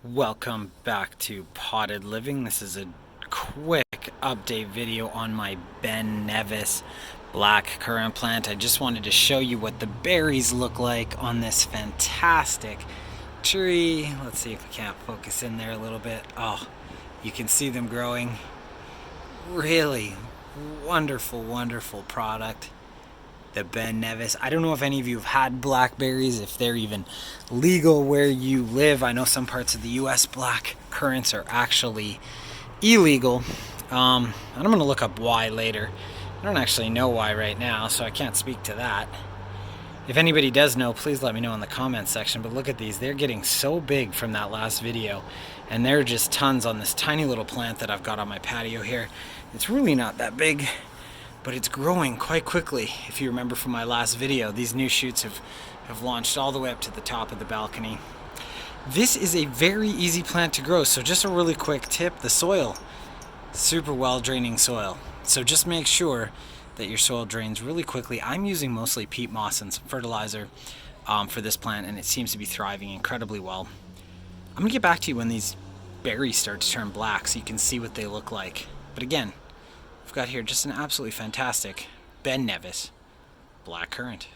Welcome back to Potted Living. This is a quick update video on my Ben Nevis Blackcurrant plant. I just wanted to show you what the berries look like on this fantastic tree. Let's see if we can't focus in there a little bit. Oh, you can see them growing. Really wonderful, wonderful product. The Ben Nevis. I don't know if any of you have had blackberries, if they're even legal where you live. I know some parts of the US black currants are actually illegal. And I'm going to look up why later. I don't actually know why right now, so I can't speak to that. If anybody does know, please let me know in the comments section. But look at these. They're getting so big from that last video. And there are just tons on this tiny little plant that I've got on my patio here. It's really not that big, but it's growing quite quickly. If you remember from my last video, these new shoots have launched all the way up to the top of the balcony. This is a very easy plant to grow, so just a really quick tip, the soil, super well draining soil. So just make sure that your soil drains really quickly. I'm using mostly peat moss and some fertilizer for this plant, and it seems to be thriving incredibly well. I'm gonna get back to you when these berries start to turn black so you can see what they look like. But again, I've got here just an absolutely fantastic Ben Nevis Blackcurrant.